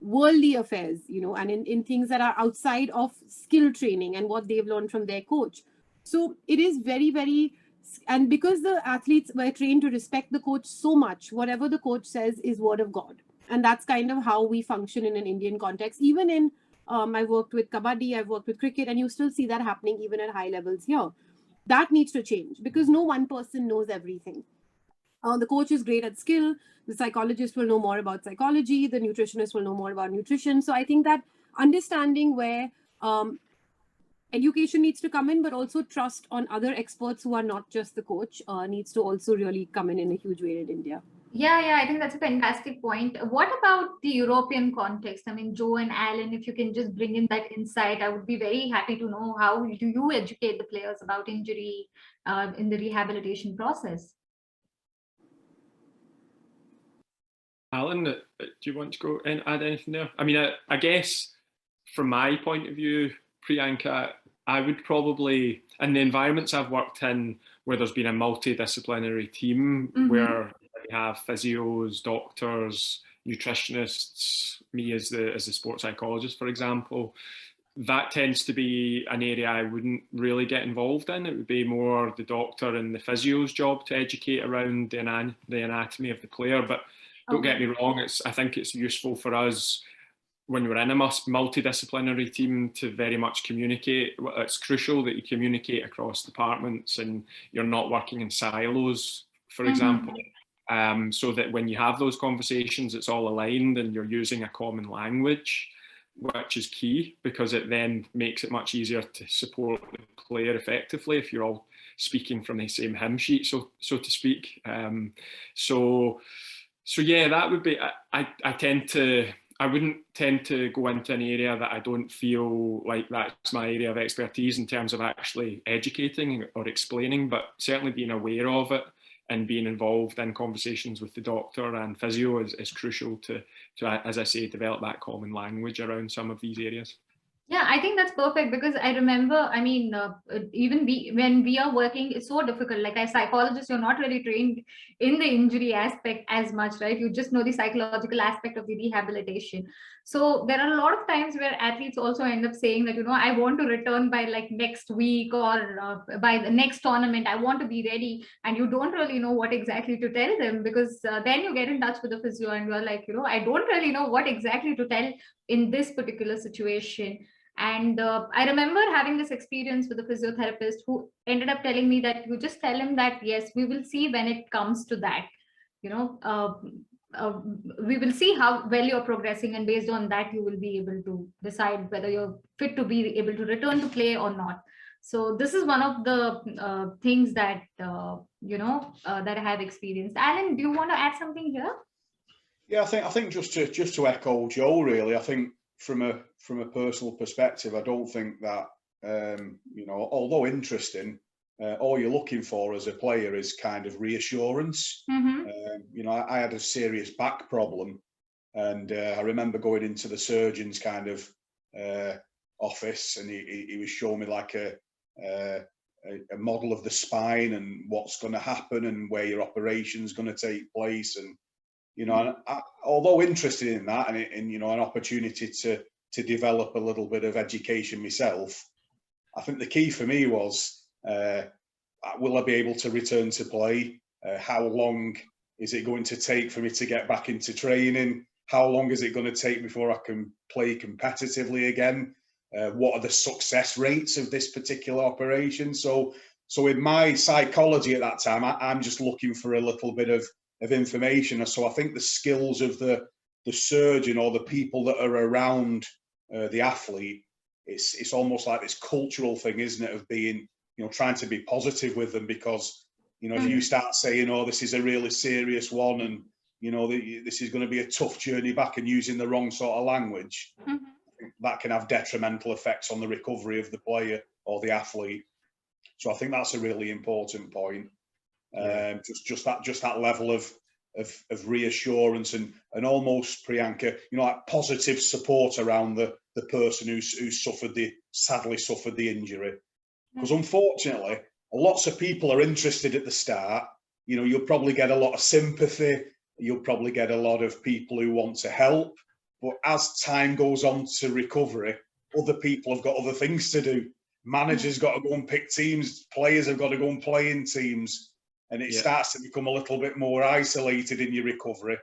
worldly affairs, and in things that are outside of skill training and what they've learned from their coach. So it is very, very, and because the athletes were trained to respect the coach so much, whatever the coach says is word of God. And that's kind of how we function in an Indian context. Even in, I worked with kabaddi, I've worked with cricket, and you still see that happening even at high levels here. That needs to change because no one person knows everything. The coach is great at skill. The psychologist will know more about psychology. The nutritionist will know more about nutrition. So I think that understanding where education needs to come in, but also trust on other experts who are not just the coach needs to also really come in a huge way in India. Yeah, I think that's a fantastic point. What about the European context? I mean, Joe and Alan, if you can just bring in that insight, I would be very happy to know how do you educate the players about injury in the rehabilitation process? Alan, do you want to go and add anything there? I mean, I guess from my point of view, Priyanka, I would probably, in the environments I've worked in where there's been a multidisciplinary team, where we have physios, doctors, nutritionists, me as the sports psychologist, for example, that tends to be an area I wouldn't really get involved in. It would be more the doctor and the physio's job to educate around the anatomy of the player. But don't get me wrong, I think it's useful for us when we're in a multidisciplinary team to very much communicate. It's crucial that you communicate across departments and you're not working in silos, for example, so that when you have those conversations, it's all aligned and you're using a common language, which is key because it then makes it much easier to support the player effectively if you're all speaking from the same hymn sheet, so to speak. So yeah, that would be, I wouldn't tend to go into an area that I don't feel like that's my area of expertise in terms of actually educating or explaining, but certainly being aware of it and being involved in conversations with the doctor and physio is crucial to, as I say, develop that common language around some of these areas. Yeah, I think that's perfect because I remember, I mean, even when we are working, it's so difficult. Like as psychologists, you're not really trained in the injury aspect as much, right? You just know the psychological aspect of the rehabilitation. So there are a lot of times where athletes also end up saying that, I want to return by like next week or by the next tournament, I want to be ready. And you don't really know what exactly to tell them because then you get in touch with the physio and you're like, I don't really know what exactly to tell in this particular situation. And I remember having this experience with a physiotherapist who ended up telling me that you just tell him that, yes, we will see when it comes to that, you know, we will see how well you're progressing, and based on that, you will be able to decide whether you're fit to be able to return to play or not. So this is one of the things that, that I have experienced. Alan, do you want to add something here? Yeah, I think just to echo Joe, really, I think from a personal perspective, I don't think that although interesting, all you're looking for as a player is kind of reassurance. I had a serious back problem, and I remember going into the surgeon's kind of office, and he was showing me like a model of the spine and what's going to happen and where your operation's going to take place. And although interested in that, and an opportunity to develop a little bit of education myself, I think the key for me was, will I be able to return to play? How long is it going to take for me to get back into training? How long is it going to take before I can play competitively again? What are the success rates of this particular operation? So in my psychology at that time, I'm just looking for a little bit of information. So I think the skills of the surgeon or the people that are around the athlete, it's almost like this cultural thing, isn't it, of being, trying to be positive with them, because if you start saying, oh, this is a really serious one, and this is going to be a tough journey back, and using the wrong sort of language, that can have detrimental effects on the recovery of the player or the athlete. So I think that's a really important point. Just that level of reassurance and almost, Priyanka, like positive support around the person who's sadly suffered the injury. Because unfortunately, lots of people are interested at the start. You'll probably get a lot of sympathy. You'll probably get a lot of people who want to help. But as time goes on to recovery, other people have got other things to do. Managers got to go and pick teams. Players have got to go and play in teams. And it starts to become a little bit more isolated in your recovery.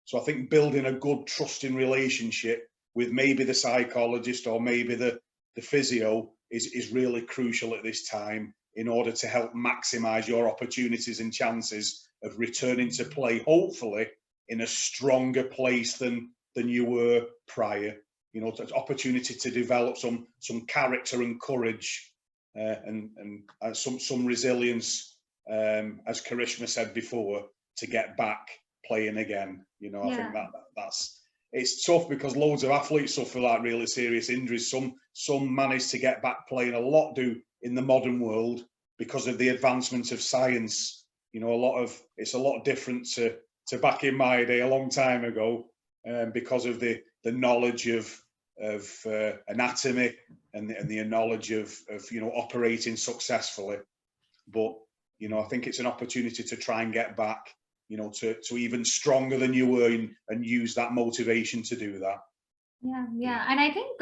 So I think building a good, trusting relationship with maybe the psychologist or maybe the physio is really crucial at this time, in order to help maximise your opportunities and chances of returning to play, hopefully in a stronger place than you were prior. Opportunity to develop some character and courage, and some resilience, as Karishma said before, to get back playing again. I think that's it's tough, because loads of athletes suffer like really serious injuries. Some manage to get back playing. A lot do in the modern world because of the advancement of science. It's a lot different to back in my day, a long time ago, because of the knowledge of anatomy and the knowledge of operating successfully. But I think it's an opportunity to try and get back to even stronger than you were, and use that motivation to do that. Yeah. And I think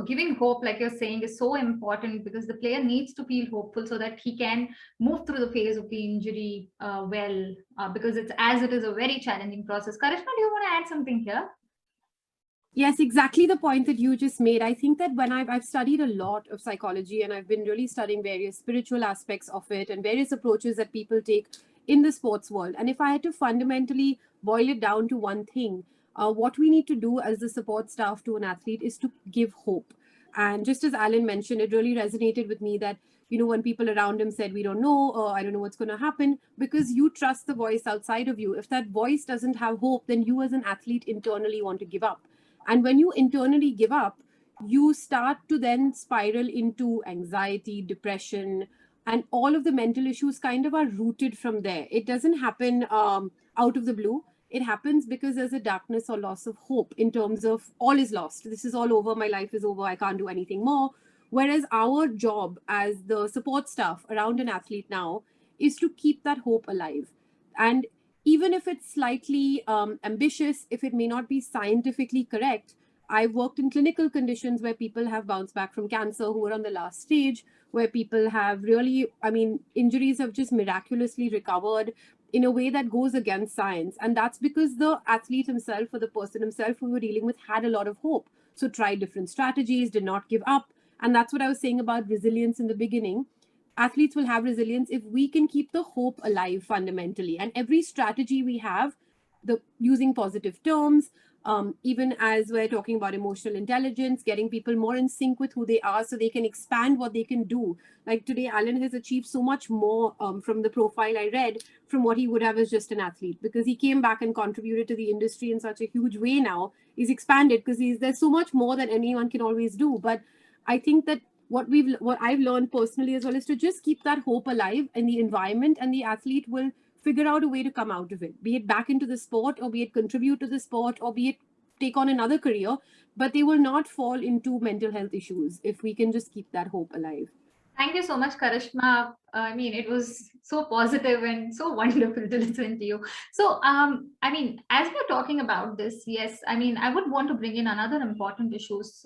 giving hope, like you're saying, is so important, because the player needs to feel hopeful so that he can move through the phase of the injury because it is a very challenging process. Karishma, do you want to add something here? Yes, exactly the point that you just made. I think that when I've studied a lot of psychology, and I've been really studying various spiritual aspects of it and various approaches that people take in the sports world. And if I had to fundamentally boil it down to one thing, what we need to do as the support staff to an athlete is to give hope. And just as Alan mentioned, it really resonated with me that, when people around him said, we don't know, or I don't know what's going to happen, because you trust the voice outside of you. If that voice doesn't have hope, then you as an athlete internally want to give up. And when you internally give up, you start to then spiral into anxiety, depression, and all of the mental issues kind of are rooted from there. It doesn't happen out of the blue. It happens because there's a darkness or loss of hope in terms of all is lost. This is all over. My life is over. I can't do anything more. Whereas our job as the support staff around an athlete now is to keep that hope alive. And even if it's slightly ambitious, if it may not be scientifically correct, I've worked in clinical conditions where people have bounced back from cancer who are on the last stage, where people have really, injuries have just miraculously recovered in a way that goes against science. And that's because the athlete himself or the person himself who we were dealing with had a lot of hope. So tried different strategies, did not give up. And that's what I was saying about resilience in the beginning. Athletes will have resilience if we can keep the hope alive fundamentally. And every strategy we have, using positive terms, even as we're talking about emotional intelligence, getting people more in sync with who they are so they can expand what they can do. Like today, Alan has achieved so much more from the profile I read from what he would have as just an athlete, because he came back and contributed to the industry in such a huge way now. He's expanded because there's so much more that anyone can always do. But I think that what I've learned personally as well is to just keep that hope alive in the environment, and the athlete will figure out a way to come out of it, be it back into the sport, or be it contribute to the sport, or be it take on another career, but they will not fall into mental health issues if we can just keep that hope alive. Thank you so much, Karishma. I mean, it was so positive and so wonderful to listen to you. So, I mean, as we're talking about this, yes, I mean, I would want to bring in another important issues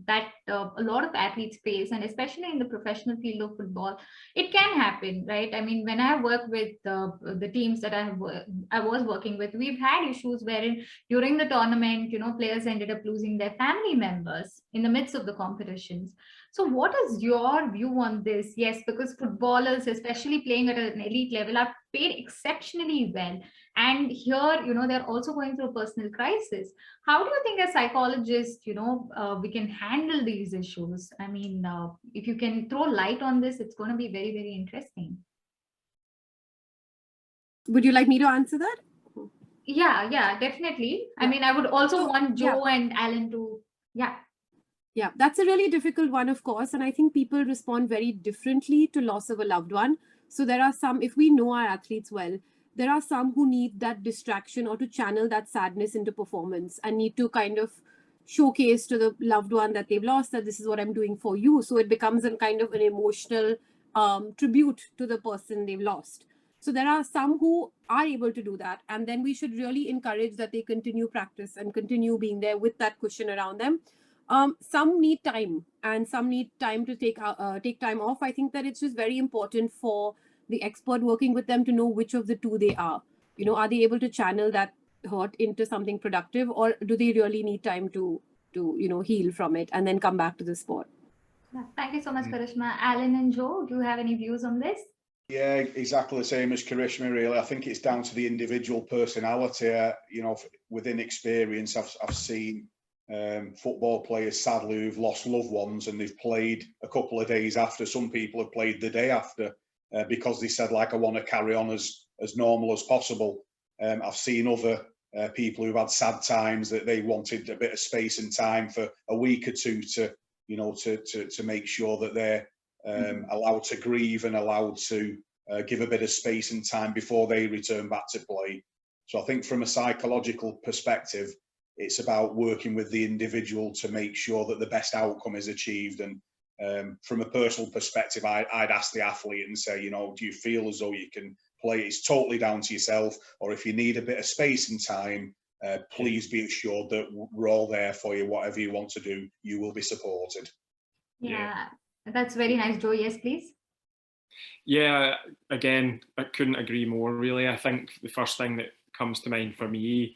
that a lot of athletes face, and especially in the professional field of football, it can happen, right? I mean, when I work with the teams that I was working with, we've had issues wherein during the tournament, you know, players ended up losing their family members in the midst of the competitions. So what is your view on this? Yes, because footballers, especially playing at an elite level, are paid exceptionally well. And here, you know, they're also going through a personal crisis. How do you think as psychologists, you know, we can handle these issues? I mean, if you can throw light on this, it's going to be very, very interesting. Would you like me to answer that? Yeah, definitely. Yeah. I mean, I would also want Joe and Alan to, Yeah, that's a really difficult one, of course. And I think people respond very differently to loss of a loved one. So there are some, if we know our athletes well, there are some who need that distraction or to channel that sadness into performance and need to kind of showcase to the loved one that they've lost that this is what I'm doing for you. So it becomes a kind of an emotional tribute to the person they've lost. So there are some who are able to do that. And then we should really encourage that they continue practice and continue being there with that cushion around them. Some need time, and some need time to take time off. I think that it's just very important for the expert working with them to know which of the two they are. You know, are they able to channel that hurt into something productive, or do they really need time to you know, heal from it and then come back to the sport? Thank you so much, Karishma. Alan and Joe, do you have any views on this? Yeah, exactly the same as Karishma, really. I think it's down to the individual personality. You know, within experience, I've seen football players, sadly, who've lost loved ones, and they've played a couple of days after. Some people have played the day after because they said, like, I want to carry on as normal as possible. I've seen other people who've had sad times that they wanted a bit of space and time for a week or two to, you know, to make sure that they're allowed to grieve and allowed to give a bit of space and time before they return back to play. So I think from a psychological perspective, it's about working with the individual to make sure that the best outcome is achieved. And from a personal perspective, I'd ask the athlete and say, you know, do you feel as though you can play? It's totally down to yourself. Or if you need a bit of space and time, please be assured that we're all there for you. Whatever you want to do, you will be supported. Yeah, that's very nice. Joe, yes, please. Yeah, again, I couldn't agree more, really. I think the first thing that comes to mind for me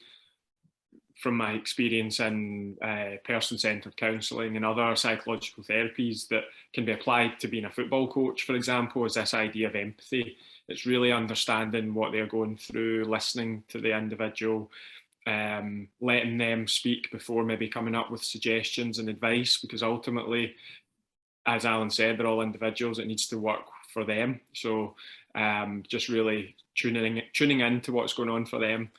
from my experience in person-centred counselling and other psychological therapies that can be applied to being a football coach, for example, is this idea of empathy. It's really understanding what they're going through, listening to the individual, letting them speak before maybe coming up with suggestions and advice, because ultimately, as Alan said, they're all individuals. It needs to work for them. So just really tuning into what's going on for them.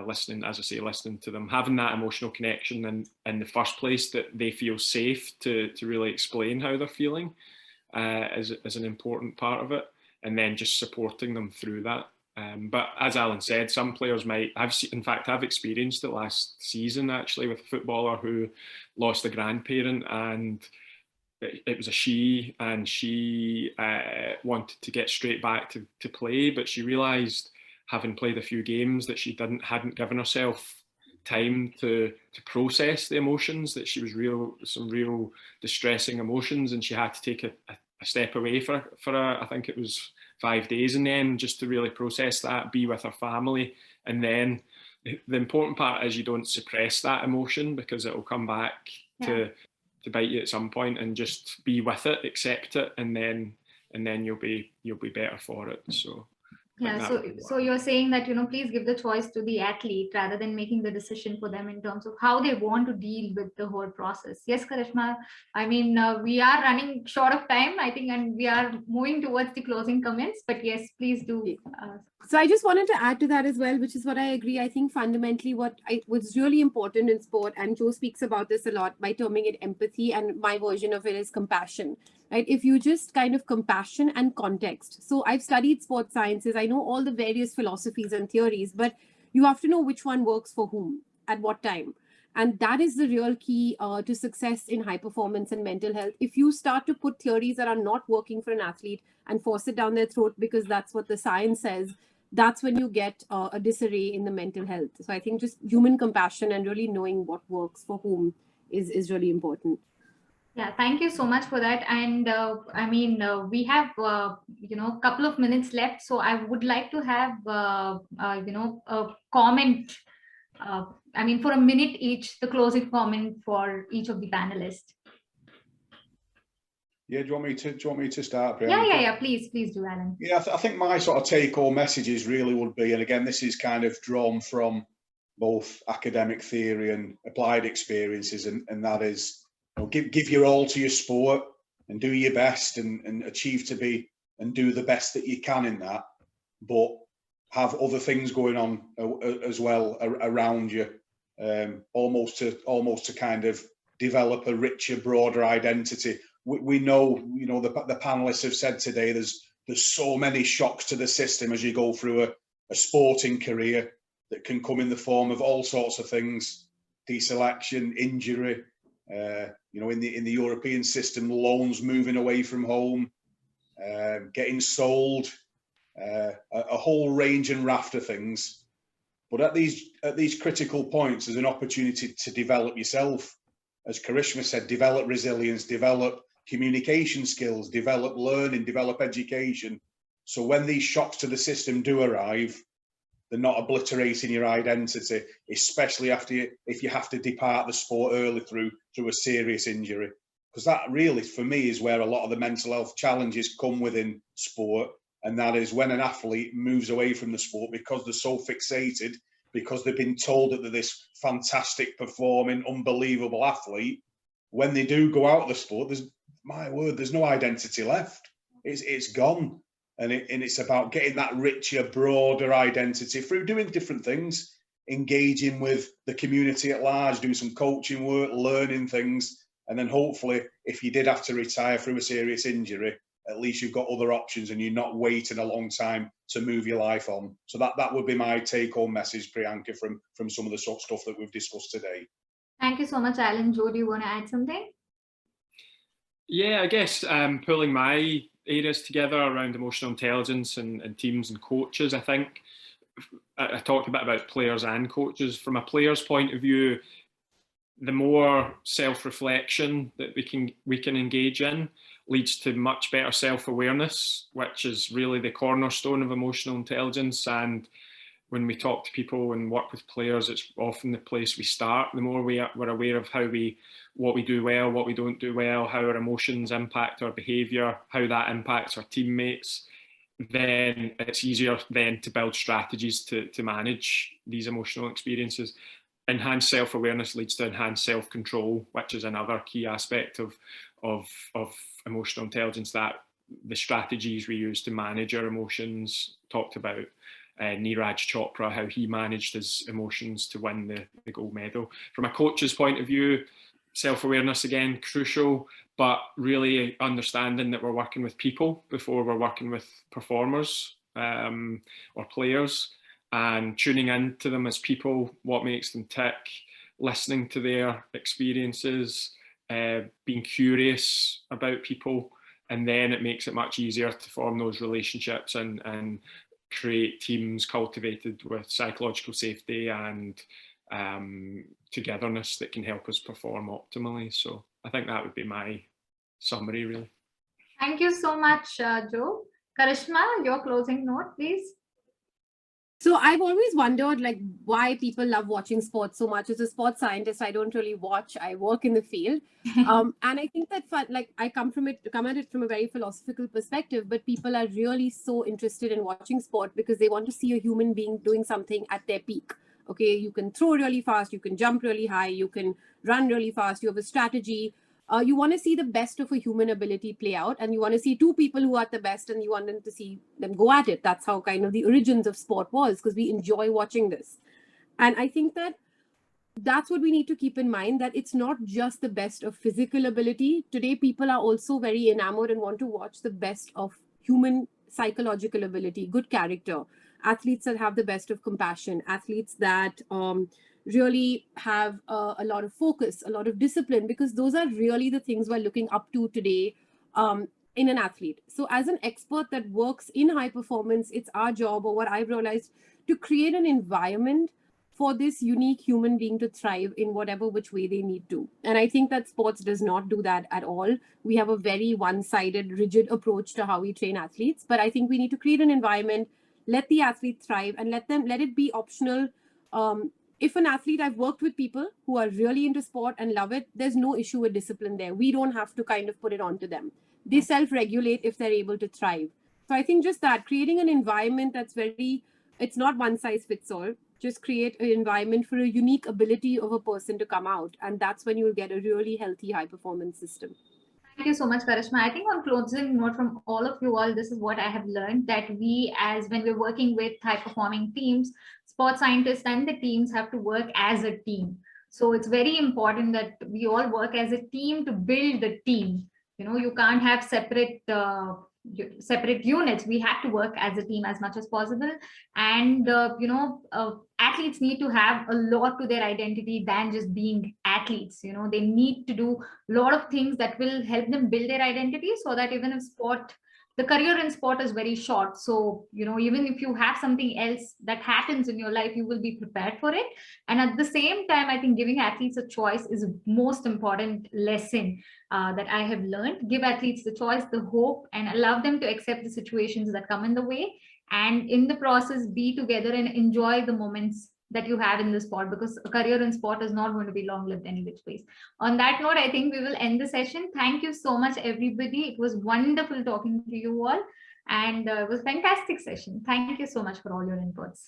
Listening, as I say, listening to them, having that emotional connection in the first place, that they feel safe to really explain how they're feeling is an important part of it, and then just supporting them through that. But as Alan said, some players might have, in fact, I've experienced it last season actually with a footballer who lost a grandparent, and it was a she, and she wanted to get straight back to play, but she realised, having played a few games, that she hadn't given herself time to process the emotions, that she was some real distressing emotions, and she had to take a step away for I think it was 5 days in the end, just to really process that, be with her family. And then the important part is you don't suppress that emotion, because it will come back to bite you at some point, and just be with it, accept it, and then you'll be better for it. So yeah, so you're saying that, please give the choice to the athlete rather than making the decision for them in terms of how they want to deal with the whole process. Yes, Karishma, I mean, we are running short of time, I think, and we are moving towards the closing comments, but yes, please do. So I just wanted to add to that as well, which is what I agree. I think fundamentally what's really important in sport, and Joe speaks about this a lot by terming it empathy, and my version of it is compassion. Right? If you just kind of compassion and context. So I've studied sports sciences. I know all the various philosophies and theories, but you have to know which one works for whom at what time. And that is the real key to success in high performance and mental health. If you start to put theories that are not working for an athlete and force it down their throat because that's what the science says, that's when you get a disarray in the mental health. So I think just human compassion and really knowing what works for whom is really important. Yeah, thank you so much for that. And I mean, we have, a couple of minutes left. So I would like to have, a comment. I mean, for a minute each, the closing comment for each of the panelists. Yeah, do you want me to start, Priyanka? Yeah. Please do, Alan. Yeah, I think my sort of take-home messages really would be, and again, this is kind of drawn from both academic theory and applied experiences, and that is, give your all to your sport and do your best and achieve to be and do the best that you can in that, but have other things going on as well around you, almost to kind of develop a richer, broader identity. We know, the panelists have said today, there's so many shocks to the system as you go through a sporting career that can come in the form of all sorts of things: deselection, injury, in the European system, loans moving away from home, getting sold, a whole range and raft of things. But at these critical points, there's an opportunity to develop yourself. As Karishma said, develop resilience, develop communication skills, develop learning, develop education. So when these shocks to the system do arrive, they're not obliterating your identity, especially if you have to depart the sport early through a serious injury. Because that really, for me, is where a lot of the mental health challenges come within sport. And that is when an athlete moves away from the sport because they're so fixated, because they've been told that they're this fantastic performing, unbelievable athlete. When they do go out of the sport, there's no identity left. It's gone. And it's about getting that richer, broader identity through doing different things, engaging with the community at large, doing some coaching work, learning things. And then hopefully, if you did have to retire through a serious injury, at least you've got other options and you're not waiting a long time to move your life on. So that would be my take-home message, Priyanka, from some of the sort of stuff that we've discussed today. Thank you so much, Alan. Joe, do you want to add something? Yeah, I guess pulling my areas together around emotional intelligence and teams and coaches, I think I talked a bit about players and coaches. From a player's point of view, the more self-reflection that we can engage in leads to much better self-awareness, which is really the cornerstone of emotional intelligence. And when we talk to people and work with players, it's often the place we start. The more we're aware of what we do well, what we don't do well, how our emotions impact our behaviour, how that impacts our teammates, then it's easier then to build strategies to manage these emotional experiences. Enhanced self-awareness leads to enhanced self-control, which is another key aspect of emotional intelligence, that the strategies we use to manage our emotions. Talked about Neeraj Chopra, how he managed his emotions to win the gold medal. From a coach's point of view, self-awareness, again, crucial, but really understanding that we're working with people before we're working with performers or players, and tuning into them as people, what makes them tick, listening to their experiences, being curious about people, and then it makes it much easier to form those relationships and create teams cultivated with psychological safety and togetherness that can help us perform optimally. So I think that would be my summary, really. Thank you so much, Joe. Karishma, your closing note, please. So I've always wondered like why people love watching sports so much. As a sports scientist, I don't really watch. I work in the field, and I think that like I come at it from a very philosophical perspective. But people are really so interested in watching sport because they want to see a human being doing something at their peak. Okay, you can throw really fast, you can jump really high, you can run really fast. You have a strategy. You want to see the best of a human ability play out, and you want to see two people who are at the best, and you want them to see them go at it. That's how kind of the origins of sport was, because we enjoy watching this. And I think that that's what we need to keep in mind, that it's not just the best of physical ability. Today, people are also very enamored and want to watch the best of human psychological ability, good character, athletes that have the best of compassion, athletes that really have a lot of focus, a lot of discipline, because those are really the things we're looking up to today in an athlete. So as an expert that works in high performance, it's our job, or what I've realized, to create an environment for this unique human being to thrive in whatever which way they need to. And I think that sports does not do that at all. We have a very one-sided, rigid approach to how we train athletes. But I think we need to create an environment, let the athlete thrive, and let it be optional. If an athlete, I've worked with people who are really into sport and love it, there's no issue with discipline there. We don't have to kind of put it onto them. They self-regulate if they're able to thrive. So I think just that, creating an environment that's very, it's not one size fits all. Just create an environment for a unique ability of a person to come out. And that's when you'll get a really healthy high performance system. Thank you so much, Karishma. I think on closing note from all of you all, this is what I have learned, that we, as when we're working with high performing teams, sports scientists and the teams have to work as a team. So it's very important that we all work as a team to build the team. You know, you can't have separate units. We have to work as a team as much as possible. And athletes need to have a lot to their identity than just being athletes. You know, they need to do a lot of things that will help them build their identity, so that even if the career in sport is very short. So, you know, even if you have something else that happens in your life, you will be prepared for it. And at the same time, I think giving athletes a choice is the most important lesson that I have learned. Give athletes the choice, the hope, and allow them to accept the situations that come in the way. And in the process, be together and enjoy the moments that you have in the sport, because a career in sport is not going to be long lived any which ways. On that note, I think we will end the session. Thank you so much, everybody. It was wonderful talking to you all, and it was a fantastic session. Thank you so much for all your inputs.